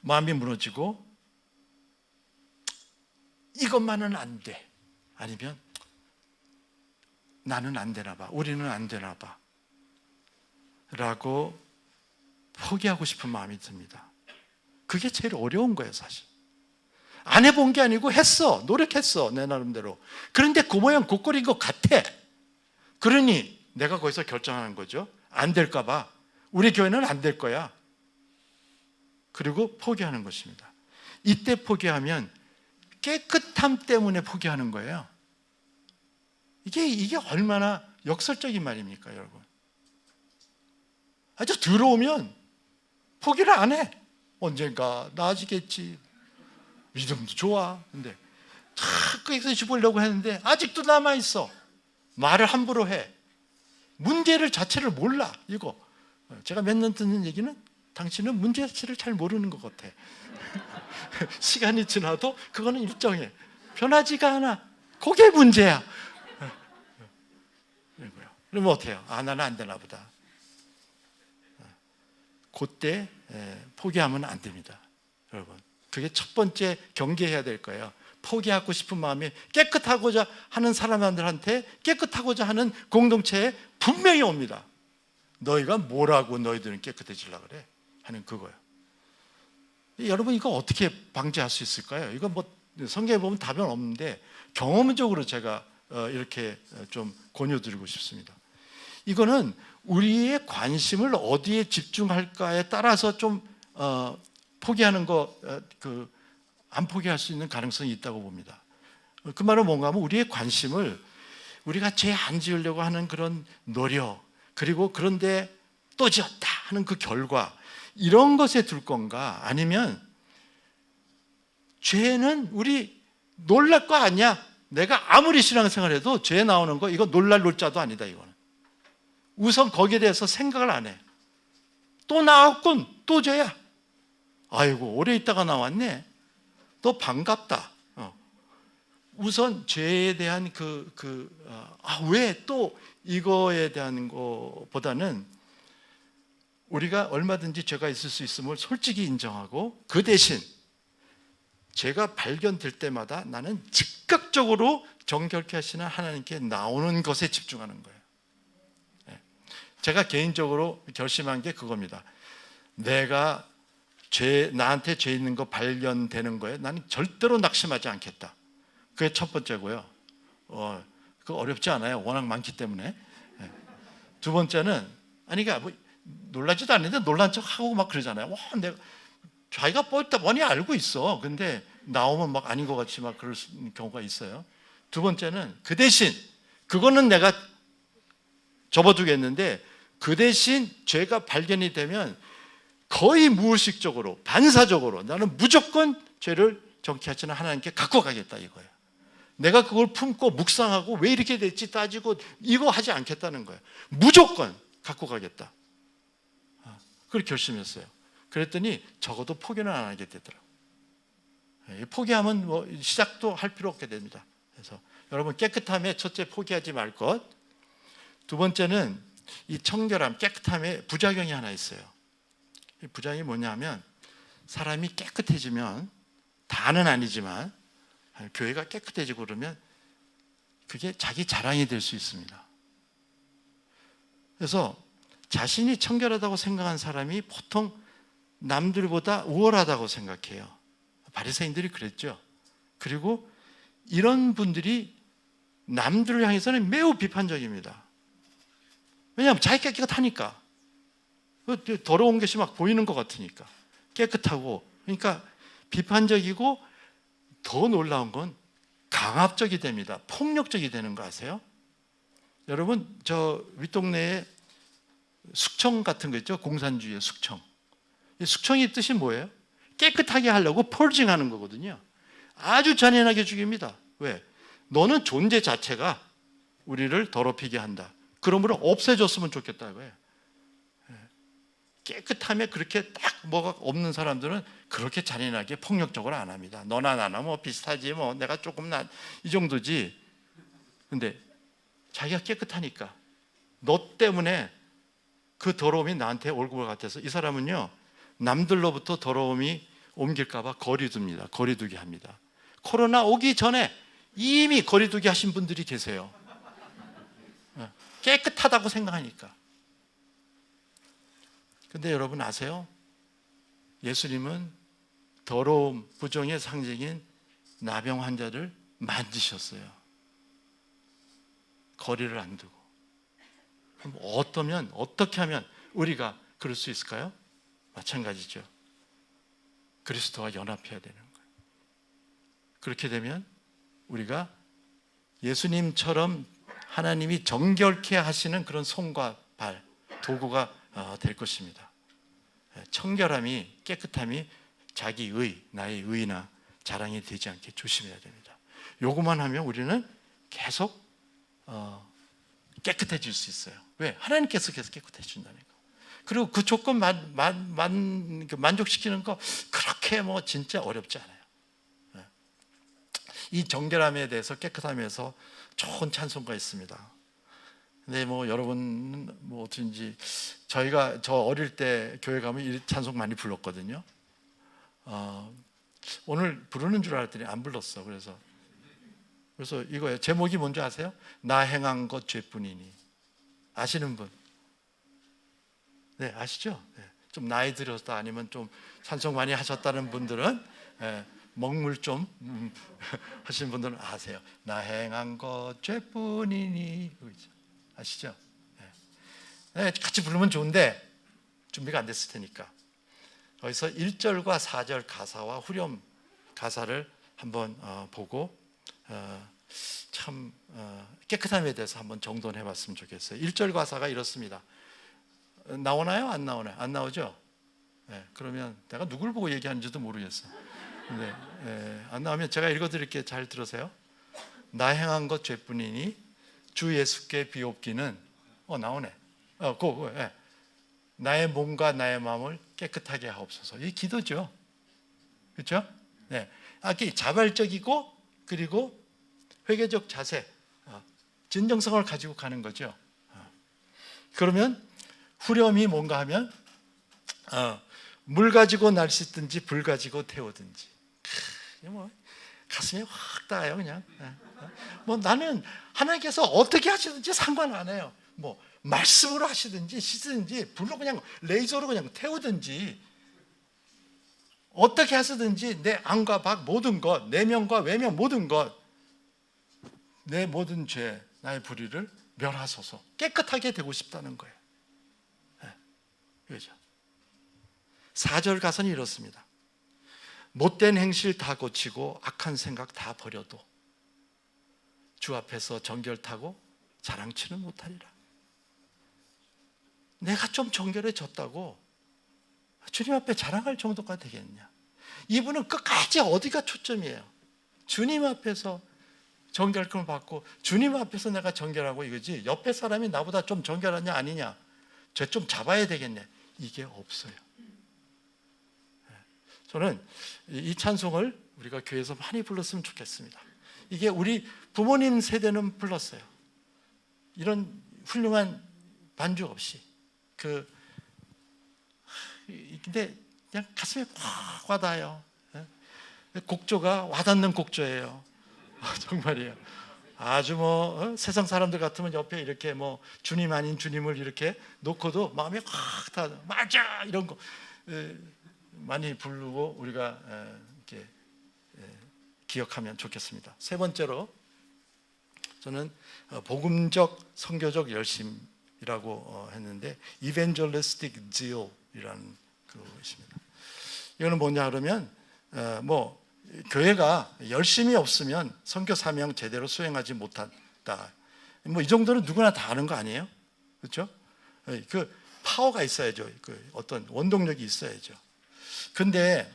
마음이 무너지고 이것만은 안 돼. 아니면 나는 안 되나 봐. 우리는 안 되나 봐. 라고 포기하고 싶은 마음이 듭니다. 그게 제일 어려운 거예요, 사실. 안 해본 게 아니고 했어. 노력했어. 내 나름대로. 그런데 그 모양 그 꼴인 것 같아. 그러니 내가 거기서 결정하는 거죠. 안 될까 봐. 우리 교회는 안 될 거야. 그리고 포기하는 것입니다. 이때 포기하면 깨끗함 때문에 포기하는 거예요. 이게 얼마나 역설적인 말입니까, 여러분? 아주 들어오면 포기를 안 해. 언젠가 나아지겠지. 믿음도 좋아. 근데 자꾸 집으려고 했는데 아직도 남아있어. 말을 함부로 해. 문제를 자체를 몰라. 이거 제가 몇 년 듣는 얘기는 당신은 문제 자체를 잘 모르는 것 같아. 시간이 지나도 그거는 일정해. 변하지가 않아. 그게 문제야. 그러면 어때요? 나는 안 되나 보다. 그때 포기하면 안 됩니다, 여러분. 그게 첫 번째 경계해야 될 거예요. 포기하고 싶은 마음이 깨끗하고자 하는 사람들한테 깨끗하고자 하는 공동체에 분명히 옵니다. 너희가 뭐라고 너희들은 깨끗해지려고 그래? 하는 그거예요. 여러분 이거 어떻게 방지할 수 있을까요? 이거 뭐 성경에 보면 답은 없는데 경험적으로 제가 이렇게 좀 권유드리고 싶습니다. 이거는 우리의 관심을 어디에 집중할까에 따라서 좀 포기하는 거, 안 포기할 수 있는 가능성이 있다고 봅니다. 그 말은 뭔가 하면 우리의 관심을 우리가 죄 안 지으려고 하는 그런 노력, 그리고 그런데 또 지었다 하는 그 결과, 이런 것에 둘 건가? 아니면 죄는 우리 놀랄 거 아니야. 내가 아무리 신앙생활 해도 죄 나오는 거 이거 놀랄 놀자도 아니다. 이거는 우선 거기에 대해서 생각을 안 해. 또 나왔군. 또 죄야. 아이고 오래 있다가 나왔네. 또 반갑다. 우선 죄에 대한 왜 또 이거에 대한 것보다는 우리가 얼마든지 죄가 있을 수 있음을 솔직히 인정하고 그 대신 죄가 발견될 때마다 나는 즉각적으로 정결케 하시는 하나님께 나오는 것에 집중하는 거예요. 제가 개인적으로 결심한 게 그겁니다. 내가 나한테 죄 있는 거 발견되는 거에 나는 절대로 낙심하지 않겠다. 그게 첫 번째고요. 그거 어렵지 않아요. 워낙 많기 때문에. 두 번째는 그러니까 뭐 놀라지도 않는데 놀란 척 하고 막 그러잖아요. 와, 내가 자기가 뻔히 알고 있어. 근데 나오면 막 아닌 것 같이 막 그럴 경우가 있어요. 두 번째는 그 대신 그거는 내가 접어두겠는데 그 대신 죄가 발견이 되면 거의 무의식적으로 반사적으로 나는 무조건 죄를 정케하시는 하나님께 갖고 가겠다 이거예요. 내가 그걸 품고 묵상하고 왜 이렇게 됐지 따지고 이거 하지 않겠다는 거예요. 무조건 갖고 가겠다. 그렇게 결심했어요. 그랬더니 적어도 포기는 안 하게 되더라고요. 포기하면 뭐 시작도 할 필요 없게 됩니다. 그래서 여러분 깨끗함에 첫째 포기하지 말 것. 두 번째는 이 청결함, 깨끗함에 부작용이 하나 있어요. 이 부작용이 뭐냐면 사람이 깨끗해지면 다는 아니지만 교회가 깨끗해지고 그러면 그게 자기 자랑이 될 수 있습니다. 그래서 자신이 청결하다고 생각한 사람이 보통 남들보다 우월하다고 생각해요. 바리새인들이 그랬죠. 그리고 이런 분들이 남들을 향해서는 매우 비판적입니다. 왜냐하면 자기가 깨끗하니까. 더러운 것이 막 보이는 것 같으니까. 깨끗하고. 그러니까 비판적이고 더 놀라운 건 강압적이 됩니다. 폭력적이 되는 거 아세요? 여러분 저 윗동네에 숙청 같은 거 있죠? 공산주의의 숙청. 숙청의 뜻이 뭐예요? 깨끗하게 하려고 펄징하는 거거든요. 아주 잔인하게 죽입니다. 왜? 너는 존재 자체가 우리를 더럽히게 한다. 그러므로 없애줬으면 좋겠다 이거예요. 깨끗함에 그렇게 딱 뭐가 없는 사람들은 그렇게 잔인하게 폭력적으로 안 합니다. 너나 나나 뭐 비슷하지, 뭐 내가 조금 이 정도지. 근데 자기가 깨끗하니까 너 때문에 그 더러움이 나한테 올 것 같아서 이 사람은요, 남들로부터 더러움이 옮길까 봐 거리둡니다. 거리두기 합니다. 코로나 오기 전에 이미 거리두기 하신 분들이 계세요. 깨끗하다고 생각하니까. 근데 여러분 아세요? 예수님은 더러움, 부정의 상징인 나병 환자를 만지셨어요. 거리를 안 두고. 그럼 어떻게 하면 우리가 그럴 수 있을까요? 마찬가지죠. 그리스도와 연합해야 되는 거예요. 그렇게 되면 우리가 예수님처럼 하나님이 정결케 하시는 그런 손과 발, 도구가 될 것입니다. 청결함이, 깨끗함이 자기의, 나의 의나 자랑이 되지 않게 조심해야 됩니다. 요것만 하면 우리는 계속 깨끗해질 수 있어요. 왜? 하나님께서 계속 깨끗해 준다는 거. 그리고 그 조건 만족시키는 거 그렇게 뭐 진짜 어렵지 않아요. 이 정결함에 대해서, 깨끗함에서 좋은 찬송가 있습니다. 근데 뭐 여러분 뭐 어쩐지 저 어릴 때 교회 가면 이 찬송 많이 불렀거든요. 오늘 부르는 줄 알았더니 안 불렀어. 그래서 이거예요. 제목이 뭔지 아세요? 나 행한 것 죄뿐이니. 아시는 분? 네, 아시죠? 네. 좀 나이 들어서 아니면 좀 찬송 많이 하셨다는 분들은 먹물 좀 하시는 분들은 아세요. 나 행한 것 죄뿐이니. 아시죠? 네, 같이 부르면 좋은데 준비가 안 됐을 테니까 거기서 1절과 4절 가사와 후렴 가사를 한번 보고 참 깨끗함에 대해서 한번 정돈해 봤으면 좋겠어요. 1절 가사가 이렇습니다. 나오나요? 안 나오나요? 안 나오죠? 네, 그러면 내가 누굴 보고 얘기하는지도 모르겠어요. 근데 안 나오면 제가 읽어드릴게요. 잘 들으세요. 나 행한 것 죄뿐이니 주 예수께 비옵기는 나오네. 나의 몸과 나의 마음을 깨끗하게 하옵소서. 이 기도죠. 그렇죠? 네. 자발적이고 그리고 회개적 자세, 진정성을 가지고 가는 거죠. 그러면 후렴이 뭔가 하면 물 가지고 날 씻든지 불 가지고 태우든지. 뭐 가슴이 확 닿아요. 그냥 뭐 나는 하나님께서 어떻게 하시든지 상관 안 해요. 뭐 말씀으로 하시든지 씻든지 불로 그냥 레이저로 그냥 태우든지 어떻게 하시든지 내 안과 밖 모든 것, 내면과 외면 모든 것, 내 모든 죄, 나의 불의를 멸하소서. 깨끗하게 되고 싶다는 거예요. 그죠? 4절 가사는 이렇습니다. 못된 행실 다 고치고 악한 생각 다 버려도 주 앞에서 정결타고 자랑치는 못하리라. 내가 좀 정결해졌다고 주님 앞에 자랑할 정도가 되겠냐? 이분은 끝까지 어디가 초점이에요? 주님 앞에서 정결감을 받고 주님 앞에서 내가 정결하고 이거지, 옆에 사람이 나보다 좀 정결하냐 아니냐, 쟤 좀 잡아야 되겠네, 이게 없어요. 저는 이 찬송을 우리가 교회에서 많이 불렀으면 좋겠습니다. 이게 우리 부모님 세대는 불렀어요. 이런 훌륭한 반주 없이. 근데 그냥 가슴에 확 와닿아요. 곡조가 와닿는 곡조예요. 정말이에요. 아주 세상 사람들 같으면 옆에 이렇게 뭐 주님 아닌 주님을 이렇게 놓고도 마음이 확 닿아. 맞아! 이런 거 많이 부르고 우리가 이렇게 기억하면 좋겠습니다. 세 번째로 저는 복음적 선교적 열심이라고 했는데 evangelistic zeal이라는 것입니다. 이거는 뭐냐 그러면 뭐 교회가 열심이 없으면 선교 사명 제대로 수행하지 못한다. 뭐 이 정도는 누구나 다 아는 거 아니에요? 그렇죠? 그 파워가 있어야죠. 그 어떤 원동력이 있어야죠. 근데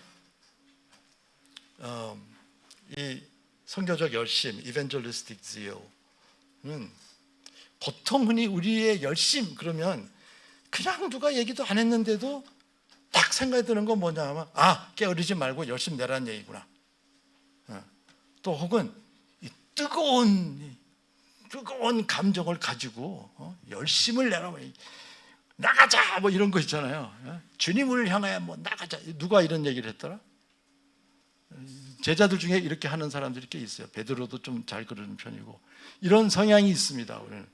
이 선교적 열심, evangelistic zeal은 보통 흔히 우리의 열심 그러면 그냥 누가 얘기도 안 했는데도 딱 생각이 드는 건 뭐냐 하면 게으르지 말고 열심히 내라는 얘기구나. 또 혹은 이 뜨거운 감정을 가지고 열심을 내라, 나가자 뭐 이런 거 있잖아요. 주님을 향하여 뭐 나가자. 누가 이런 얘기를 했더라? 제자들 중에 이렇게 하는 사람들이 꽤 있어요. 베드로도 좀 잘 그러는 편이고, 이런 성향이 있습니다. 우리는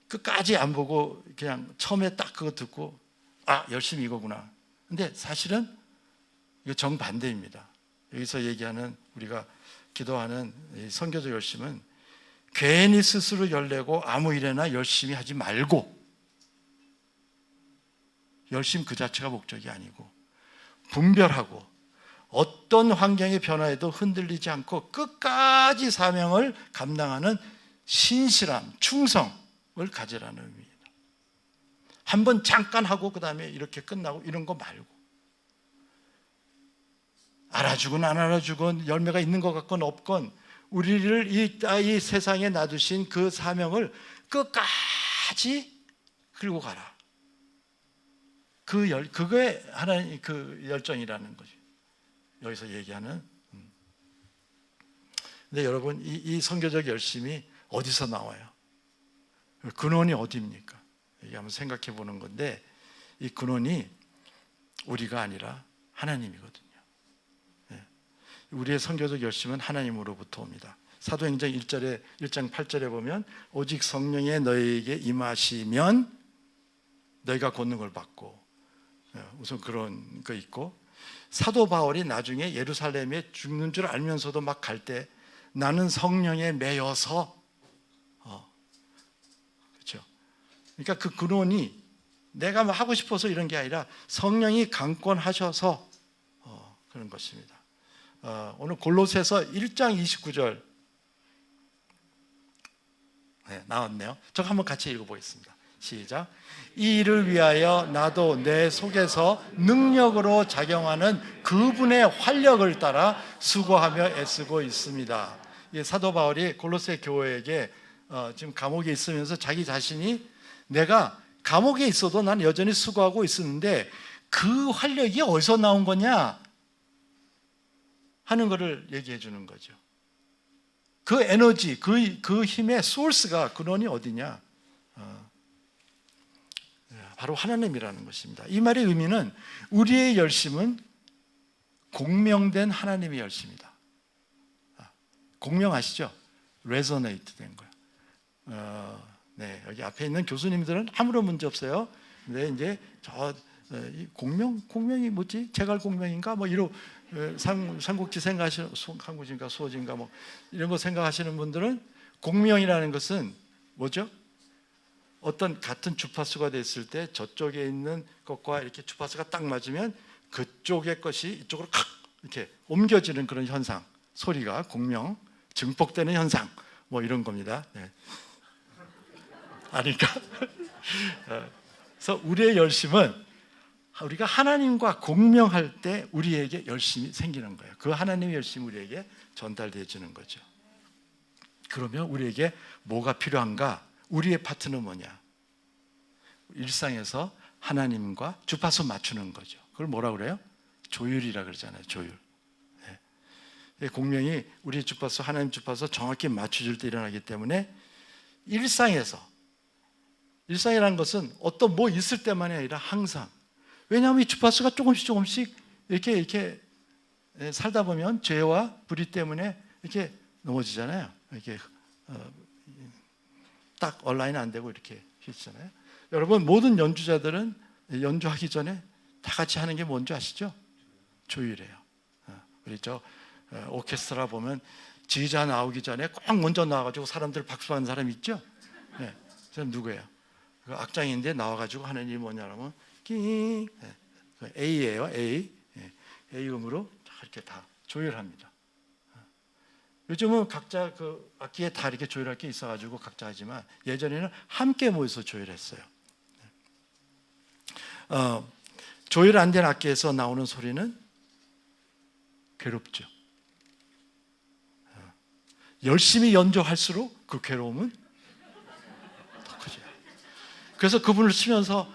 끝까지 안 보고 그냥 처음에 딱 그거 듣고 열심히 이거구나. 근데 사실은 이거 정반대입니다. 여기서 얘기하는, 우리가 기도하는 이 선교적 열심은 괜히 스스로 열내고 아무 일에나 열심히 하지 말고, 열심 그 자체가 목적이 아니고 분별하고 어떤 환경의 변화에도 흔들리지 않고 끝까지 사명을 감당하는 신실함, 충성을 가지라는 의미입니다. 한번 잠깐 하고 그 다음에 이렇게 끝나고 이런 거 말고, 알아주건 안 알아주건 열매가 있는 것 같건 없건 우리를 이 세상에 놔두신 그 사명을 끝까지 끌고 가라. 그게 하나님 그 열정이라는 거죠. 여기서 얘기하는. 근데 여러분, 이 선교적 열심이 어디서 나와요? 근원이 어디입니까? 이게 한번 생각해 보는 건데, 이 근원이 우리가 아니라 하나님이거든요. 우리의 선교적 열심은 하나님으로부터 옵니다. 사도행전 1장 8절에 보면 오직 성령의 너희에게 임하시면 너희가 권능을 받고, 우선 그런 거 있고, 사도 바울이 나중에 예루살렘에 죽는 줄 알면서도 막 갈 때 나는 성령에 매여서, 그렇죠. 그러니까 그 근원이 내가 뭐 하고 싶어서 이런 게 아니라 성령이 강권하셔서 그런 것입니다. 오늘 골로새서 1장 29절 나왔네요. 저거 한번 같이 읽어보겠습니다. 시작. 이 일을 위하여 나도 내 속에서 능력으로 작용하는 그분의 활력을 따라 수고하며 애쓰고 있습니다. 사도 바울이 골로새 교회에게 지금 감옥에 있으면서 자기 자신이, 내가 감옥에 있어도 난 여전히 수고하고 있었는데 그 활력이 어디서 나온 거냐 하는 것을 얘기해 주는 거죠. 그 에너지, 그 힘의 소스가, 근원이 어디냐? 바로 하나님이라는 것입니다. 이 말의 의미는 우리의 열심은 공명된 하나님의 열심이다. 공명하시죠? 레저네이트 된 거예요. 네, 여기 앞에 있는 교수님들은 아무런 문제 없어요. 근데 이제 공명이 뭐지? 제갈 공명인가? 뭐 이런 삼국지 생각하시는, 한국진가 수호진가 뭐 이런 거 생각하시는 분들은 공명이라는 것은 뭐죠? 어떤 같은 주파수가 됐을 때 저쪽에 있는 것과 이렇게 주파수가 딱 맞으면 그쪽의 것이 이쪽으로 칵 이렇게 옮겨지는 그런 현상, 소리가 공명, 증폭되는 현상, 뭐 이런 겁니다. 네. 아니까. 그래서 우리의 열심은 우리가 하나님과 공명할 때 우리에게 열심이 생기는 거예요. 그 하나님의 열심이 우리에게 전달되어 주는 거죠. 그러면 우리에게 뭐가 필요한가? 우리의 파트는 뭐냐? 일상에서 하나님과 주파수 맞추는 거죠. 그걸 뭐라 그래요? 조율이라 그러잖아요. 조율. 네. 공명이 우리 주파수, 하나님 주파수 정확히 맞춰줄 때 일어나기 때문에 일상이라는 것은 어떤 뭐 있을 때만이 아니라 항상. 왜냐하면 이 주파수가 조금씩 이렇게 살다 보면 죄와 불의 때문에 이렇게 넘어지잖아요. 이렇게 딱 온라인 안 되고 이렇게 휘잖아요. 여러분, 모든 연주자들은 연주하기 전에 다 같이 하는 게 뭔지 아시죠? 조율이에요. 우리 오케스트라 보면 지휘자 나오기 전에 꼭 먼저 나와가지고 사람들 박수하는 사람 있죠? 네, 그 사람 누구예요? 그 악장인데 나와가지고 하는 일이 뭐냐면 낑, A예요. A 음으로 이렇게 다 조율합니다. 요즘은 각자 그 악기에 다 이렇게 조율할 게 있어가지고 각자 하지만 예전에는 함께 모여서 조율했어요. 조율 안 된 악기에서 나오는 소리는 괴롭죠. 열심히 연주할수록 그 괴로움은 더 크죠. 그래서 그분을 치면서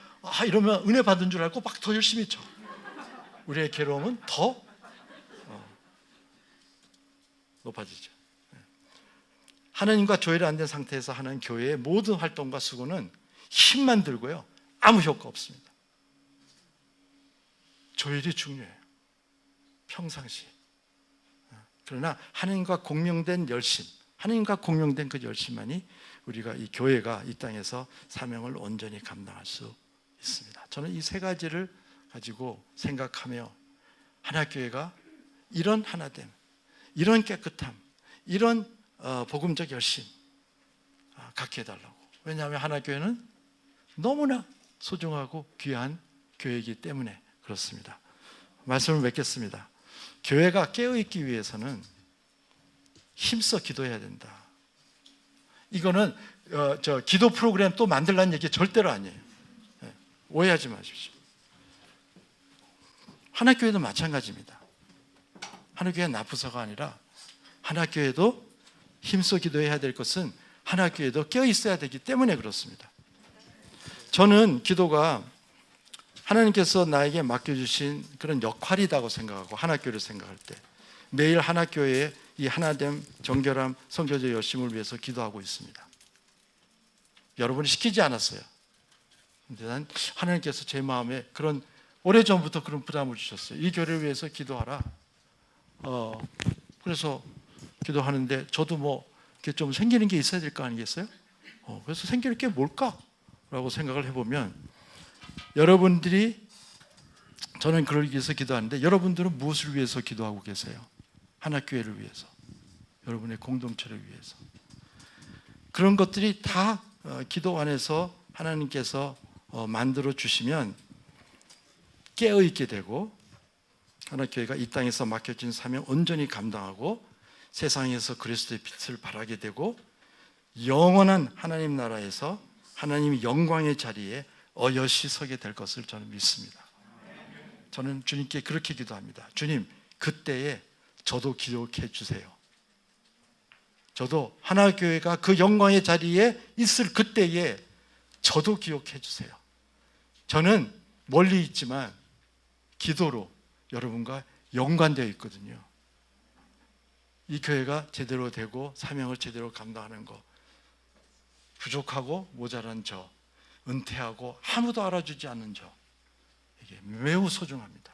이러면 은혜 받은 줄 알고 막 더 열심히 쳐. 우리의 괴로움은 더 높아지죠. 하나님과 조율이 안 된 상태에서 하는 교회의 모든 활동과 수고는 힘만 들고요, 아무 효과 없습니다. 조율이 중요해요, 평상시. 그러나 하나님과 공명된 열심, 하나님과 공명된 그 열심만이 우리가 이 교회가 이 땅에서 사명을 온전히 감당할 수 있습니다. 저는 이 세 가지를 가지고 생각하며 하나교회가 이런 하나됨, 이런 깨끗함, 이런 복음적 열심 갖게 해달라고. 왜냐하면 하나교회는 너무나 소중하고 귀한 교회이기 때문에 그렇습니다. 말씀을 맺겠습니다. 교회가 깨어있기 위해서는 힘써 기도해야 된다. 이거는 기도 프로그램 또 만들라는 얘기 절대로 아니에요. 오해하지 마십시오. 하나교회도 마찬가지입니다. 하나교회는 나쁘서가 아니라 하나교회도 힘써 기도해야 될 것은 하나교회도 깨어있어야 되기 때문에 그렇습니다. 저는 기도가 하나님께서 나에게 맡겨주신 그런 역할이라고 생각하고 하나교회를 생각할 때 매일 하나교회의 이 하나됨, 정결함, 성교적 열심을 위해서 기도하고 있습니다. 여러분이 시키지 않았어요. 근데 난 하나님께서 제 마음에 그런 오래전부터 그런 부담을 주셨어요. 이 교회를 위해서 기도하라. 그래서 기도하는데 저도 뭐 이렇게 좀 생기는 게 있어야 될 거 아니겠어요? 그래서 생길 게 뭘까? 라고 생각을 해보면 여러분들이, 저는 그러기 위해서 기도하는데 여러분들은 무엇을 위해서 기도하고 계세요? 하나교회를 위해서, 여러분의 공동체를 위해서. 그런 것들이 다 기도 안에서 하나님께서 만들어 주시면 깨어있게 되고 하나교회가 이 땅에서 맡겨진 사명 온전히 감당하고 세상에서 그리스도의 빛을 발하게 되고 영원한 하나님 나라에서 하나님의 영광의 자리에 어여시 서게 될 것을 저는 믿습니다. 저는 주님께 그렇게 기도합니다. 주님, 그때에 저도 기억해 주세요. 저도 하나교회가 그 영광의 자리에 있을 그때에 저도 기억해 주세요. 저는 멀리 있지만 기도로 여러분과 연관되어 있거든요. 이 교회가 제대로 되고 사명을 제대로 감당하는 것, 부족하고 모자란 저, 은퇴하고 아무도 알아주지 않는 저, 이게 매우 소중합니다.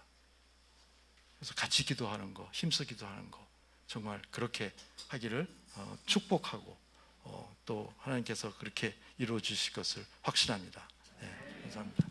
그래서 같이 기도하는 거, 힘써 기도하는 거, 정말 그렇게 하기를 축복하고 또 하나님께서 그렇게 이루어 주실 것을 확신합니다. 네, 감사합니다.